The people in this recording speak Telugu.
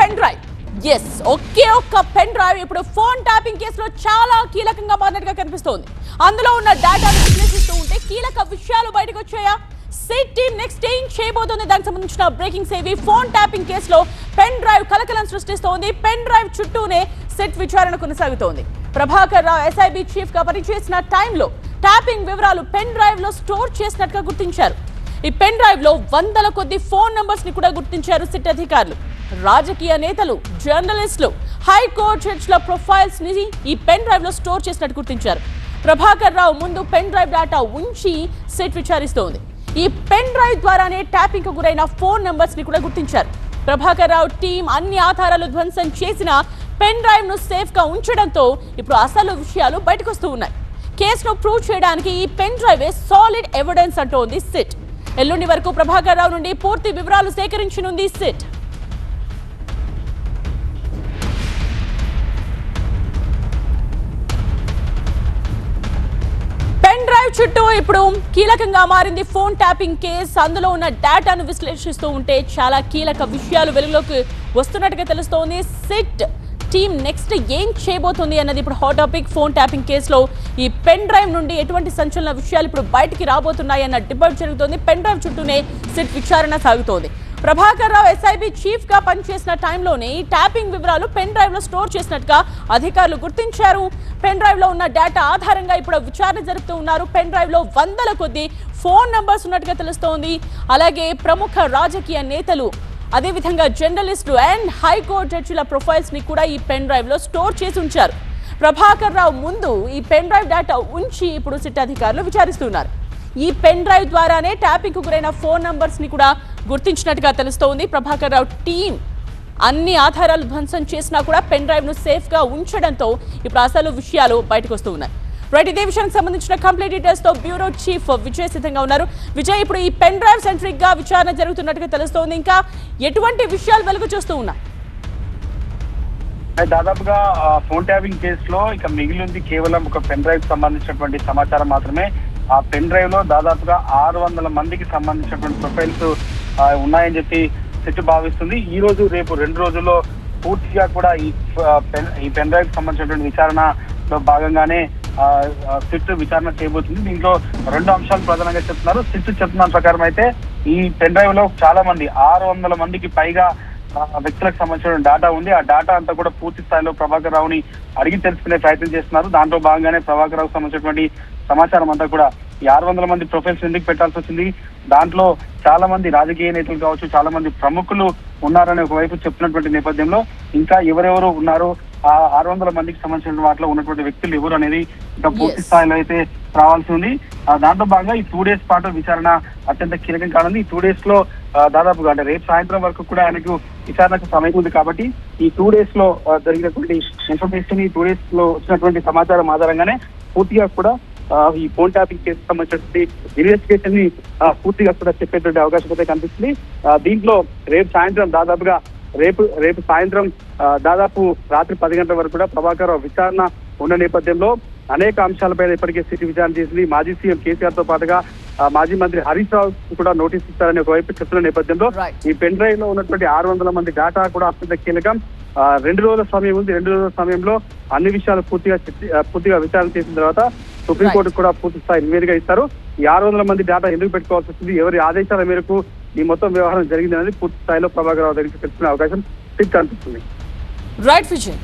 Pen drive. ఎస్, ఒకే ఒక్క పెన్ డ్రైవ్ ఇప్పుడు ఫోన్ ట్యాపింగ్ కేసులో చాలా కీలకంగా మారినట్టుగా కనిపిస్తోంది. అందులో ఉన్న డేటాను విశ్లేషిస్తూ ఉంటే కీలక విషయాలు బయటకు వచ్చాయా? సిట్ టీమ్ నెక్స్ట్ ఏం చేయబోతోంది? దానికి సంబంధించిన బ్రేకింగ్ సేవి ఫోన్ ట్యాపింగ్ కేసులో పెన్ డ్రైవ్ కలకలం సృష్టిస్తోంది. పెన్ డ్రైవ్ చుట్టూనే సిట్ విచారణ కొనసాగుతోంది. ప్రభాకర్ రావు ఎస్ఐబి చీఫ్ గా పనిచేసిన టైంలో ట్యాపింగ్ వివరాలు పెన్ డ్రైవ్ లో స్టోర్ చేసినట్టుగా గుర్తించారు. ఈ పెన్ డ్రైవ్ లో వందల కొద్ది ఫోన్ నంబర్స్ ని కూడా గుర్తించారు సిట్ అధికారులు. రాజకీయ నేతలు, జర్నలిస్టులు, హైకోర్టు జడ్జిల ప్రొఫైల్స్ ని ఈ పెన్ డ్రైవ్ లో స్టోర్ చేసినట్టు గుర్తించారు. ప్రభాకర్ రావు ముందు పెన్ డ్రైవ్ డేటా ఉంచి సిట్ విచారిస్తోంది. ఈ పెన్ డ్రైవ్ ద్వారానే ట్యాపింగ్ కు గురైన ఫోన్ నంబర్స్ ని కూడా గుర్తించారు. ప్రభాకర్ రావు టీం అన్ని ఆధారాలు ధ్వంసం చేసిన పెన్ డ్రైవ్ ను సేఫ్ గా ఉంచడంతో ఇప్పుడు అసలు విషయాలు బయటకు వస్తూ ఉన్నాయి. కేసును ప్రూవ్ చేయడానికి ఈ పెన్ డ్రైవ్ సాలిడ్ ఎవిడెన్స్ అంటోంది సిట్. ఎల్లుండి వరకు ప్రభాకర్ రావు నుండి పూర్తి వివరాలు సేకరించనుంది సిట్. పెన్ డ్రైవ్ చుట్టూ ఇప్పుడు కీలకంగా మారింది ఫోన్ ట్యాపింగ్ కేసు. అందులో ఉన్న డేటాను విశ్లేషిస్తూ ఉంటే చాలా కీలక విషయాలు వెలుగులోకి వస్తున్నట్టుగా తెలుస్తోంది. సిట్ టీమ్ నెక్స్ట్ ఏం చేయబోతుంది అన్నది ఇప్పుడు హాట్ టాపిక్. ఫోన్ ట్యాపింగ్ కేసులో ఈ పెన్ డ్రైవ్ నుండి ఎటువంటి సంచలన విషయాలు ఇప్పుడు బయటికి రాబోతున్నాయి అన్న డిబేట్ జరుగుతోంది. పెన్ డ్రైవ్ చుట్టూనే సిట్ విచారణ సాగుతోంది. ప్రభాకర్ రావు ఎస్ఐబి చీఫ్ గా పనిచేసిన టైంలోనే ఈ ట్యాపింగ్ వివరాలు పెన్ డ్రైవ్ లో స్టోర్ చేసినట్టుగా అధికారులు గుర్తించారు. పెన్ డ్రైవ్ లో ఉన్న డేటా ఆధారంగా ఇప్పుడు విచారణ జరుపుతూ ఉన్నారు. పెన్ డ్రైవ్ లో వందల కొద్ది ఫోన్ నంబర్స్ ఉన్నట్టుగా తెలుస్తోంది. అలాగే ప్రముఖ రాజకీయ నేతలు, అదేవిధంగా జర్నలిస్టులు అండ్ హైకోర్టు జడ్జిల ప్రొఫైల్స్ ని కూడా ఈ పెన్ డ్రైవ్ లో స్టోర్ చేసి ఉంచారు. ప్రభాకర్ రావు ముందు ఈ పెన్ డ్రైవ్ డేటా ఉంచి ఇప్పుడు సిట్ అధికారులు విచారిస్తున్నారు. ఈ పెన్ డ్రైవ్ ద్వారానే ట్యాపింగ్ కు గురైన ఫోన్ నంబర్స్ ని కూడా గుర్తించినట్టుగా తెలుస్తోంది. ప్రభాకర్ రావు టీం అన్ని ఆధారాలు ధ్వంసం చేసినా కూడా పెన్ డ్రైవ్ ను సేఫ్ గా ఉంచడంతో ఇప్పుడు అసలు విషయాలు బయటకు వస్తూ ఉన్నాయి. రైట్, ఇదే విషయానికి సంబంధించిన కంప్లీట్ డీటెయిల్స్ తో బ్యూరో చీఫ్ విజయ్ సిద్ధంగా ఉన్నారు. విజయ్, ఇప్పుడు ఈ పెన్ డ్రైవ్ సెంట్రిక్ గా విచారణ జరుగుతున్నట్టుగా తెలుస్తోంది. ఇంకా ఎటువంటి విషయాలు వెలుగు చూస్తూ ఉన్నాయి? దాదాపుగా ఫోన్ ట్యాపింగ్ కేసులో ఇక మిగిలింది కేవలం ఒక పెన్ డ్రైవ్ సంబంధించినటువంటి సమాచారం మాత్రమే. ఆ పెన్ డ్రైవ్ లో దాదాపుగా 600 మందికి సంబంధించినటువంటి ప్రొఫైల్స్ ఉన్నాయని చెప్పి సిట్ భావిస్తుంది. ఈ రోజు రేపు 2 రోజుల్లో పూర్తిగా కూడా ఈ పెన్ డ్రైవ్ సంబంధించినటువంటి విచారణలో భాగంగానే సిట్ విచారణ చేయబోతుంది. దీంట్లో 2 అంశాలు ప్రధానంగా చెప్తున్నారు. సిట్ చెప్తున్న ప్రకారం అయితే ఈ పెన్ డ్రైవ్ లో చాలా మంది 600 మందికి పైగా వ్యక్తులకు సంబంధించిన డేటా ఉంది. ఆ డేటా అంతా కూడా పూర్తి స్థాయిలో ప్రభాకర్ రావుని అడిగి తెలుసుకునే ప్రయత్నం చేస్తున్నారు. దాంట్లో భాగంగానే ప్రభాకర్ రావుకు సంబంధించినటువంటి సమాచారం అంతా కూడా ఈ 600 మంది ప్రొఫైల్స్ ఎందుకు పెట్టాల్సి వచ్చింది, దాంట్లో చాలా మంది రాజకీయ నేతలు కావచ్చు, చాలా మంది ప్రముఖులు ఉన్నారని ఒకవైపు చెప్తున్నటువంటి నేపథ్యంలో ఇంకా ఎవరెవరు ఉన్నారు, ఆ 600 మందికి సంబంధించిన వాటిలో ఉన్నటువంటి వ్యక్తులు ఎవరు అనేది ఇంకా పూర్తి స్థాయిలో అయితే రావాల్సి ఉంది. దాంట్లో భాగంగా ఈ 2 days పాటు విచారణ అత్యంత కీలకం కానుంది. ఈ 2 days లో దాదాపుగా అంటే రేపు సాయంత్రం వరకు కూడా ఆయనకు విచారణకు సమయం ఉంది. కాబట్టి ఈ 2 days లో జరిగినటువంటి ఇన్ఫర్మేషన్, ఈ 2 days లో వచ్చినటువంటి సమాచారం ఆధారంగానే పూర్తిగా కూడా ఈ ఫోన్ ట్యాపింగ్ కేసు సంబంధించినటువంటి ఇన్వెస్టిగేషన్ ని పూర్తిగా కూడా చెప్పేటువంటి అవకాశం అయితే కనిపిస్తుంది. దీంట్లో రేపు సాయంత్రం దాదాపుగా రేపు సాయంత్రం దాదాపు రాత్రి 10 గంటల వరకు కూడా ప్రభాకర్ విచారణ ఉన్న నేపథ్యంలో అనేక అంశాలపై ఇప్పటికే సిట్ విచారణ చేసింది. మాజీ సీఎం కేసీఆర్ తో పాటుగా మాజీ మంత్రి హరీష్ రావు కూడా నోటీస్ ఇస్తారని ఒకవైపు చెప్తున్న నేపథ్యంలో ఈ పెన్ డ్రైవ్ లో ఉన్నటువంటి 600 మంది డేటా కూడా అత్యంత కీలకం. 2 రోజుల సమయం ఉంది. 2 రోజుల సమయంలో అన్ని విషయాలు పూర్తిగా విచారణ చేసిన తర్వాత సుప్రీంకోర్టు కూడా పూర్తి స్థాయి నివేదిక ఇస్తారు. ఈ 600 మంది డేటా ఎందుకు పెట్టుకోవాల్సి వస్తుంది, ఎవరి ఆదేశాల మేరకు ఈ మొత్తం వ్యవహారం జరిగింది అనేది పూర్తి స్థాయిలో ప్రభాకర్ రావు దగ్గరికి తెలుసుకునే అవకాశం కనిపిస్తుంది. రైట్ విజయ్.